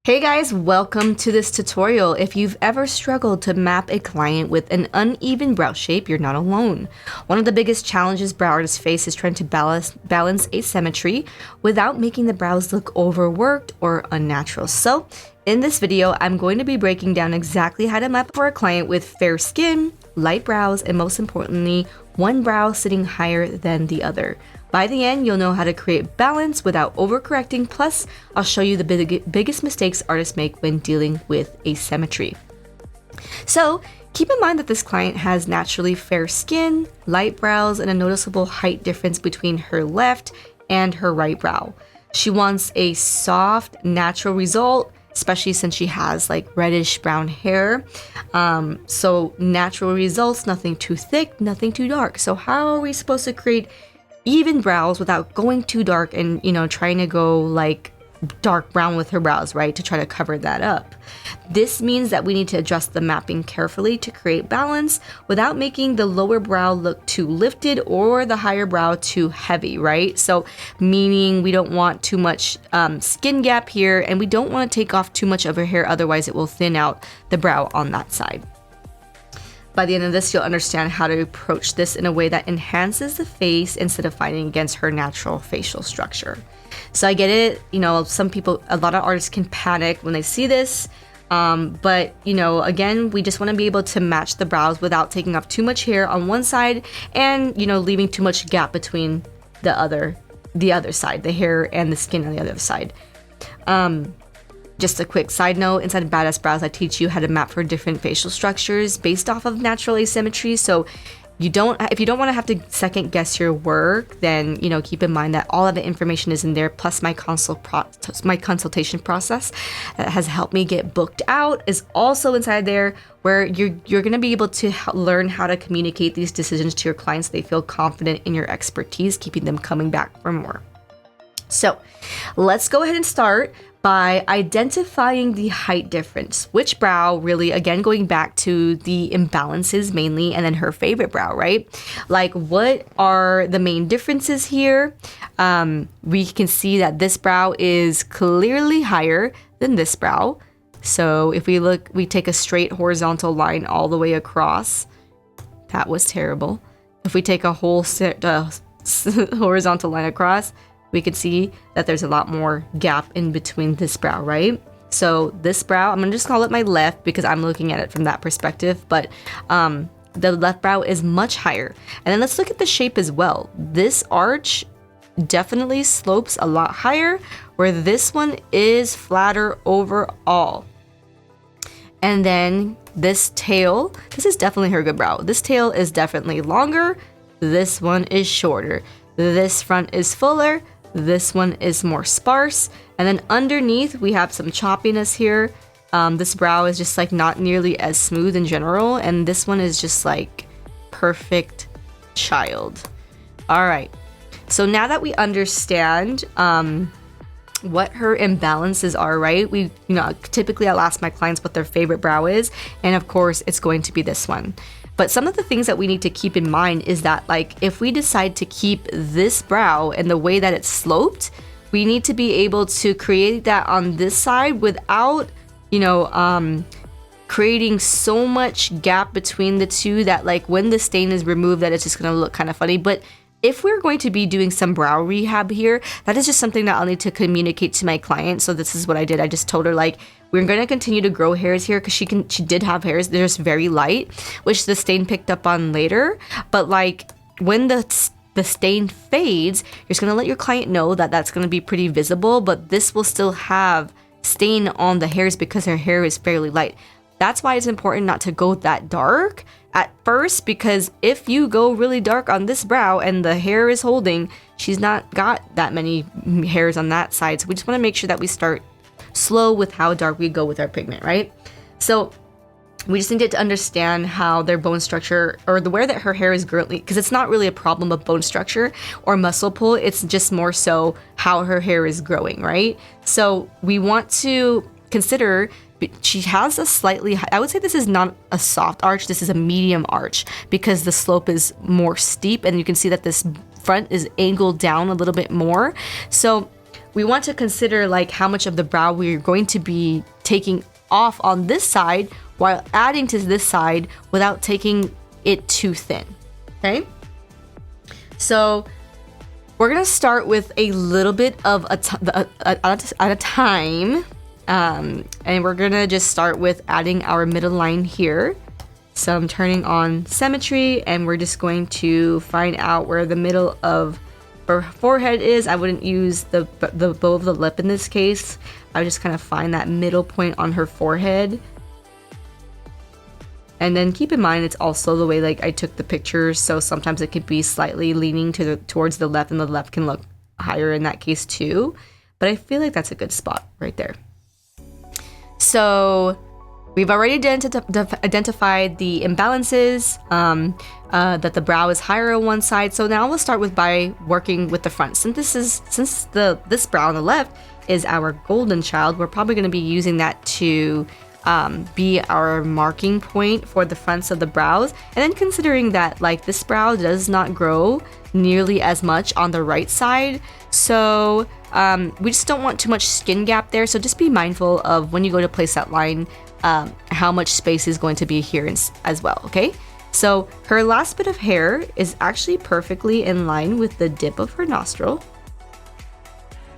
Hey guys, welcome to this tutorial. If you've ever struggled to map a client with an uneven brow shape, you're not alone. One of the biggest challenges brow artists face is trying to balance asymmetry without making the brows look overworked or unnatural. So in this video, I'm going to be breaking down exactly how to map for a client with fair skin, light brows, and most importantly, one brow sitting higher than the other. By the end, you'll know how to create balance without overcorrecting, plus I'll show you the biggest mistakes artists make when dealing with asymmetry. So keep in mind that this client has naturally fair skin, light brows, and a noticeable height difference between her left and her right brow. She wants a soft, natural result, especially since she has like reddish brown hair. So natural results, nothing too thick, nothing too dark. So how are we supposed to create even brows without going too dark and, trying to go like dark brown with her brows, right? To try to cover that up. This means that we need to adjust the mapping carefully to create balance without making the lower brow look too lifted or the higher brow too heavy, right? So meaning we don't want too much skin gap here, and we don't want to take off too much of her hair, otherwise it will thin out the brow on that side. By the end of this, you'll understand how to approach this in a way that enhances the face instead of fighting against her natural facial structure. So I get it, some people, a lot of artists can panic when they see this, but again, we just want to be able to match the brows without taking off too much hair on one side and, leaving too much gap between the other side, the hair and the skin on the other side. Just a quick side note, inside of BADA Brows, I teach you how to map for different facial structures based off of natural asymmetry. So if you don't want to have to second guess your work, then, keep in mind that all of the information is in there, plus my consultation process that has helped me get booked out is also inside there, where you're going to be able to learn how to communicate these decisions to your clients so they feel confident in your expertise, keeping them coming back for more. So let's go ahead and start by identifying the height difference. Which brow, really, again, going back to the imbalances mainly, and then her favorite brow, right? Like, what are the main differences here? We can see that this brow is clearly higher than this brow. So if we take a straight horizontal line all the way across. That was terrible. If we take a whole horizontal line across, we can see that there's a lot more gap in between this brow, right? So this brow, I'm gonna just call it my left because I'm looking at it from that perspective, but the left brow is much higher. And then let's look at the shape as well. This arch definitely slopes a lot higher, where this one is flatter overall. And then this tail, this is definitely her good brow. This tail is definitely longer. This one is shorter. This front is fuller. This one is more sparse. And then underneath we have some choppiness here. This brow is just like not nearly as smooth in general, and this one is just like perfect child. All right, so now that we understand what her imbalances are, right? Typically I'll ask my clients what their favorite brow is, and of course it's going to be this one. But some of the things that we need to keep in mind is that, like, if we decide to keep this brow and the way that it's sloped, we need to be able to create that on this side without, creating so much gap between the two that, like, when the stain is removed, that it's just gonna look kind of funny. But if we're going to be doing some brow rehab here, that is just something that I'll need to communicate to my client. So this is what I did. I just told her, like, we're going to continue to grow hairs here because she did have hairs. They're just very light, which the stain picked up on later. But like when the stain fades, you're just going to let your client know that that's going to be pretty visible, but this will still have stain on the hairs because her hair is fairly light. That's why it's important not to go that dark at first, because if you go really dark on this brow and the hair is holding, she's not got that many hairs on that side. So we just want to make sure that we start slow with how dark we go with our pigment, right? So we just need to understand how their bone structure, or the where that her hair is currently, because it's not really a problem of bone structure or muscle pull, it's just more so how her hair is growing, right? So we want to consider, she has a slightly, I would say this is not a soft arch, this is a medium arch, because the slope is more steep, and you can see that this front is angled down a little bit more. So we want to consider like how much of the brow we're going to be taking off on this side while adding to this side without taking it too thin, okay? So we're gonna start with a little bit of at a time, and we're gonna just start with adding our middle line here. So I'm turning on Symmetry, and we're just going to find out where the middle of her forehead is. I wouldn't use the bow of the lip in this case. I would just kind of find that middle point on her forehead. And then keep in mind, it's also the way like I took the picture, so sometimes it could be slightly leaning towards the left, and the left can look higher in that case too. But I feel like that's a good spot right there. So we've already identified the imbalances, that the brow is higher on one side. So now we'll start by working with the front. Since this brow on the left is our golden child, we're probably going to be using that to be our marking point for the fronts of the brows. And then considering that like this brow does not grow nearly as much on the right side, so we just don't want too much skin gap there. So just be mindful of when you go to place that line, how much space is going to be here as well, okay? So her last bit of hair is actually perfectly in line with the dip of her nostril.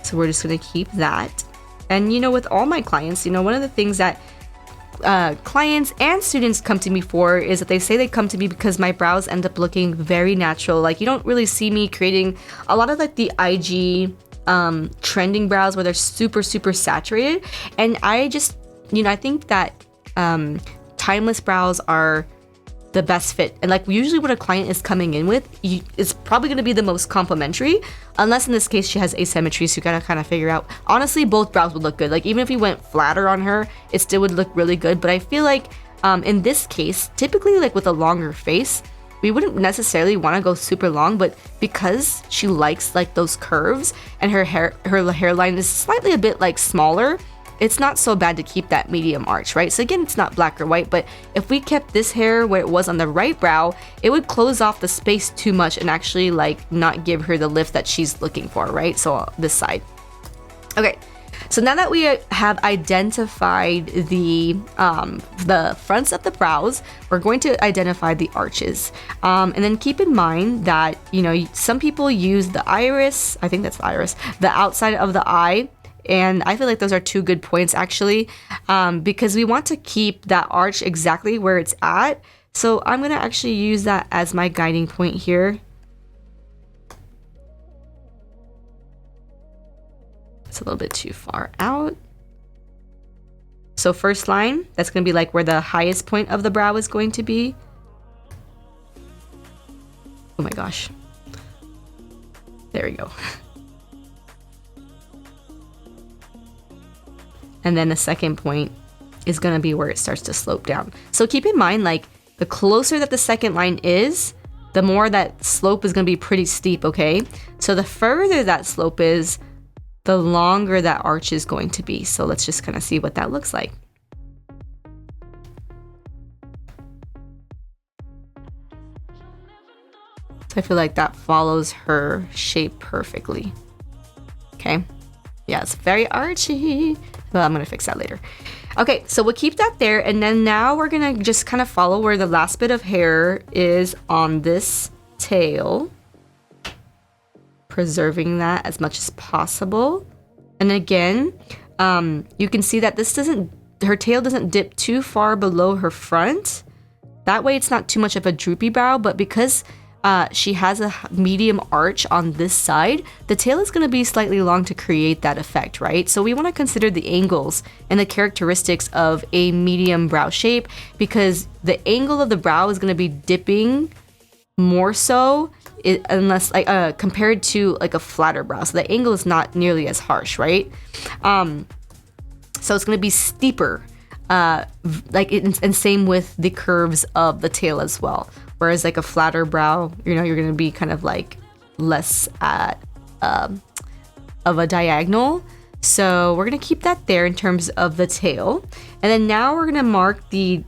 So we're just gonna keep that. And you know, with all my clients, you know, one of the things that clients and students come to me for is that they say they come to me because my brows end up looking very natural. Like you don't really see me creating a lot of like the IG trending brows where they're super super-saturated. And I just, you know, I think that timeless brows are the best fit. And like usually what a client is coming in with is probably going to be the most complimentary, unless in this case she has asymmetry, so you gotta kind of figure out. Honestly, both brows would look good. Like even if you went flatter on her, it still would look really good. But I feel like in this case, typically like with a longer face, we wouldn't necessarily want to go super long, but because she likes like those curves and her hairline is slightly a bit like smaller, it's not so bad to keep that medium arch, right? So again, it's not black or white, but if we kept this hair where it was on the right brow, it would close off the space too much and actually like not give her the lift that she's looking for, right? So this side. Okay, so now that we have identified the fronts of the brows, we're going to identify the arches. And then keep in mind that, you know, some people use the iris, I think that's the iris, the outside of the eye. And I feel like those are two good points actually, because we want to keep that arch exactly where it's at. So I'm gonna actually use that as my guiding point here. It's a little bit too far out. So first line, that's gonna be like where the highest point of the brow is going to be. Oh my gosh. There we go. And then the second point is gonna be where it starts to slope down. So keep in mind, like the closer that the second line is, the more that slope is gonna be pretty steep, okay? So the further that slope is, the longer that arch is going to be. So let's just kind of see what that looks like. So I feel like that follows her shape perfectly. Okay, yeah, it's very archy. Well, I'm gonna fix that later. Okay, so we'll keep that there, and then now we're gonna just kind of follow where the last bit of hair is on this tail, preserving that as much as possible. And again, you can see that her tail doesn't dip too far below her front. That way it's not too much of a droopy brow, but because she has a medium arch on this side, the tail is going to be slightly long to create that effect, right? So we want to consider the angles and the characteristics of a medium brow shape, because the angle of the brow is going to be dipping more so unless compared to like a flatter brow. So the angle is not nearly as harsh, right? So it's going to be steeper, and same with the curves of the tail as well. Whereas like a flatter brow, you know, you're going to be kind of like less at of a diagonal. So we're going to keep that there in terms of the tail. And then now we're going to mark the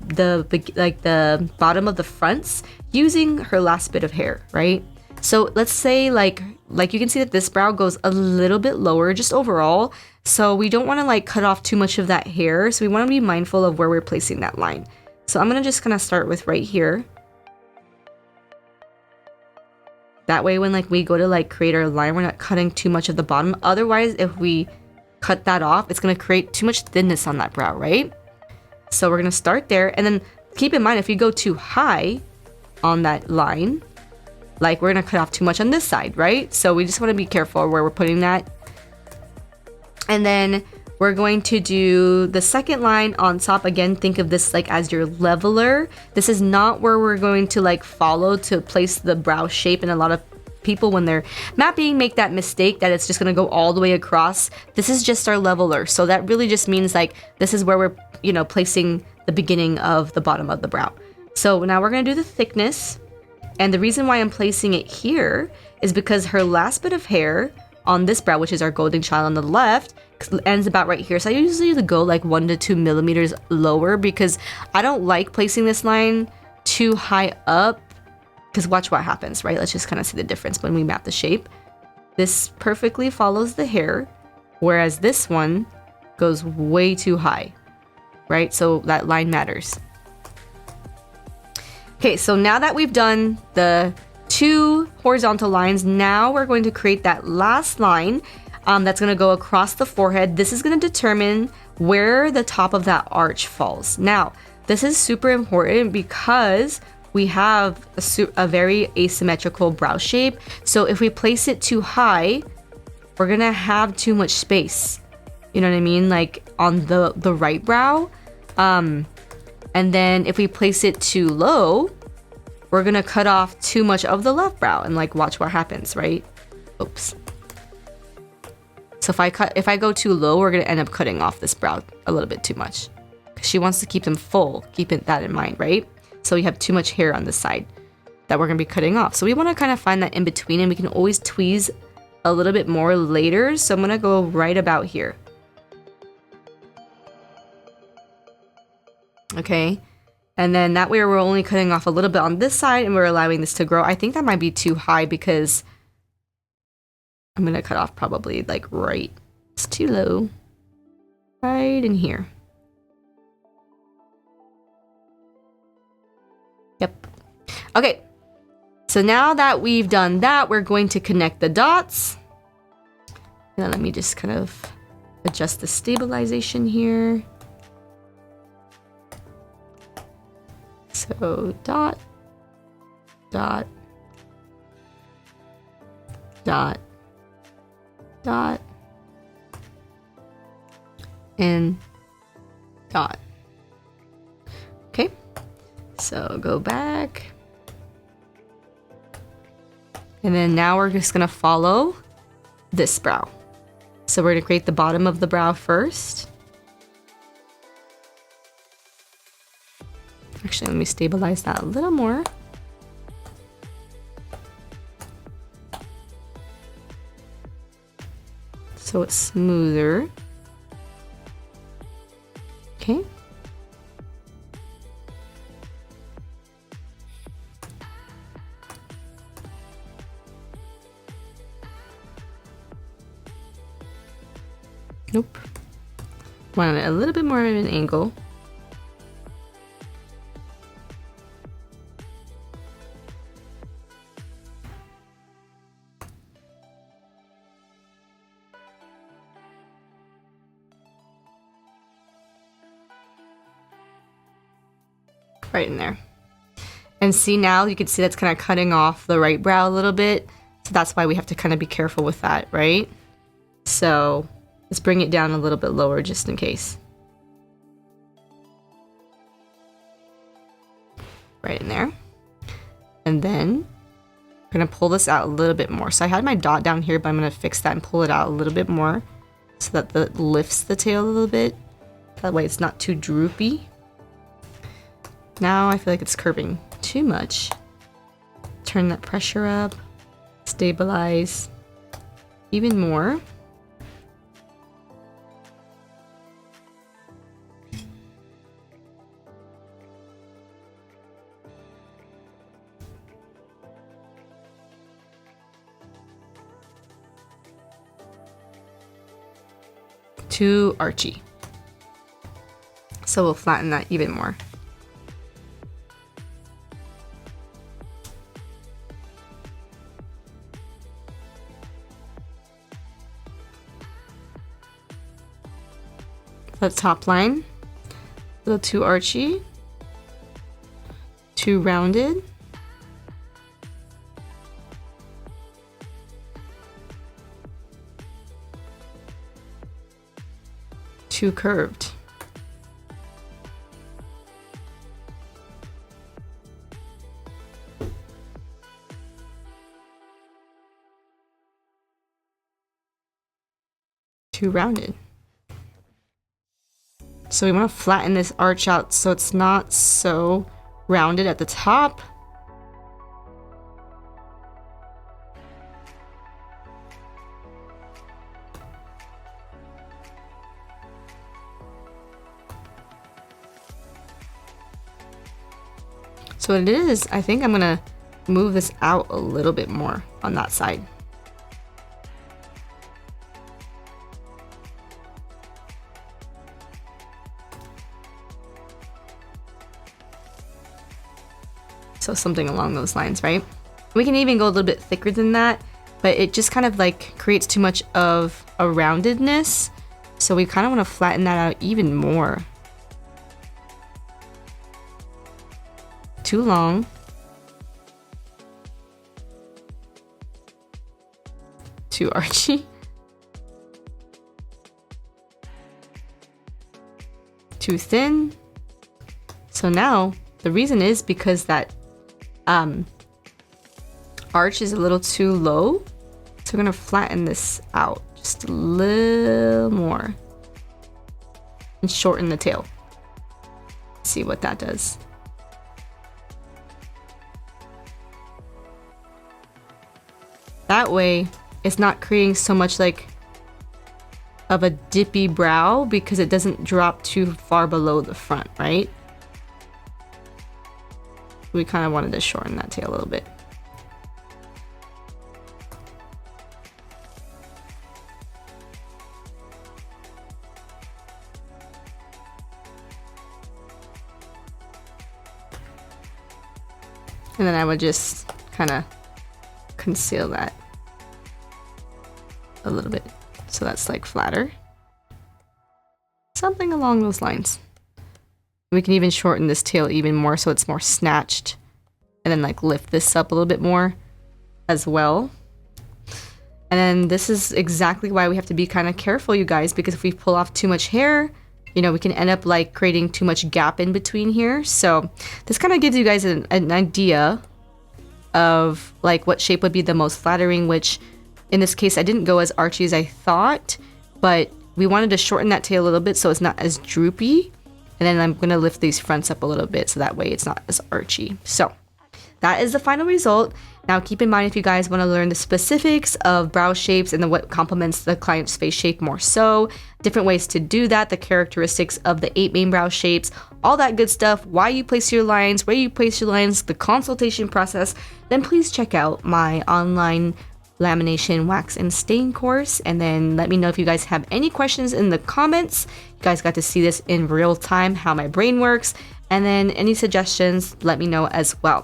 bottom of the fronts using her last bit of hair, right? So let's say like like you can see that this brow goes a little bit lower just overall. So we don't want to like cut off too much of that hair. So we want to be mindful of where we're placing that line. So I'm going to just kind of start with right here. That way when like we go to like create our line, we're not cutting too much of the bottom. Otherwise, if we cut that off, it's going to create too much thinness on that brow, right? So we're going to start there. And then keep in mind, if you go too high on that line, like we're going to cut off too much on this side, right? So we just want to be careful where we're putting that. And then we're going to do the second line on top. Again, think of this like as your leveler. This is not where we're going to like follow to place the brow shape. And a lot of people, when they're mapping, make that mistake that it's just going to go all the way across. This is just our leveler. So that really just means like this is where we're, you know, placing the beginning of the bottom of the brow. So now we're going to do the thickness. And the reason why I'm placing it here is because her last bit of hair on this brow, which is our golden child on the left, ends about right here. So I usually go like 1 to 2 millimeters lower because I don't like placing this line too high up, because watch what happens, right? Let's just kind of see the difference when we map the shape. This perfectly follows the hair, whereas this one goes way too high, right? So that line matters. Okay, so now that we've done the 2 horizontal lines, now we're going to create that last line that's going to go across the forehead. This is going to determine where the top of that arch falls. Now, this is super important because we have a very asymmetrical brow shape. So if we place it too high, we're going to have too much space. You know what I mean? Like on the right brow. And then if we place it too low, we're going to cut off too much of the left brow, and like watch what happens, right? Oops. So if I go too low, we're going to end up cutting off this brow a little bit too much. She wants to keep them full. Keep that in mind, right? So we have too much hair on this side that we're going to be cutting off. So we want to kind of find that in between, and we can always tweeze a little bit more later. So I'm going to go right about here. Okay. And then that way we're only cutting off a little bit on this side and we're allowing this to grow. I think that might be too high because I'm going to cut off probably like right. It's too low. Right in here. Yep. Okay. So now that we've done that, we're going to connect the dots. Now let me just kind of adjust the stabilization here. So dot, dot, dot, dot, and dot. Okay, so go back. And then now we're just gonna follow this brow. So we're gonna create the bottom of the brow first. Actually, let me stabilize that a little more. So it's smoother. Okay. Nope. Want a little bit more of an angle. Right in there. And see, now you can see that's kind of cutting off the right brow a little bit. So that's why we have to kind of be careful with that, right? So let's bring it down a little bit lower just in case. Right in there. And then we're going to pull this out a little bit more. So I had my dot down here, but I'm going to fix that and pull it out a little bit more so that it lifts the tail a little bit. That way it's not too droopy. Now I feel like it's curving too much. Turn that pressure up, stabilize even more. too archy. So we'll flatten that even more. The top line, a little too archy, too rounded. Too curved. Too rounded. So we want to flatten this arch out so it's not so rounded at the top. So what it is, I think I'm gonna move this out a little bit more on that side. So something along those lines, right? We can even go a little bit thicker than that, but it just kind of like creates too much of a roundedness. So we kind of want to flatten that out even more. Too long. Too archy. Too thin. So now the reason is because that arch is a little too low. So we're gonna flatten this out just a little more and shorten the tail. Let's see what that does. That way it's not creating so much like of a dippy brow because it doesn't drop too far below the front, right? We kind of wanted to shorten that tail a little bit. And then I would just kind of conceal that a little bit. So that's like flatter. Something along those lines. We can even shorten this tail even more so it's more snatched. And then like lift this up a little bit more as well. And then this is exactly why we have to be kind of careful, you guys, because if we pull off too much hair, you know, we can end up like creating too much gap in between here. So this kind of gives you guys an idea of like what shape would be the most flattering, which in this case I didn't go as archy as I thought, but we wanted to shorten that tail a little bit so it's not as droopy. And then I'm gonna lift these fronts up a little bit so that way it's not as archy. So that is the final result. Now keep in mind, if you guys want to learn the specifics of brow shapes and what complements the client's face shape more so, different ways to do that, the characteristics of the 8 main brow shapes, all that good stuff, why you place your lines, where you place your lines, the consultation process, then please check out my online lamination, wax, and stain course. And then let me know if you guys have any questions in the comments. You guys got to see this in real time, how my brain works. And then any suggestions, let me know as well.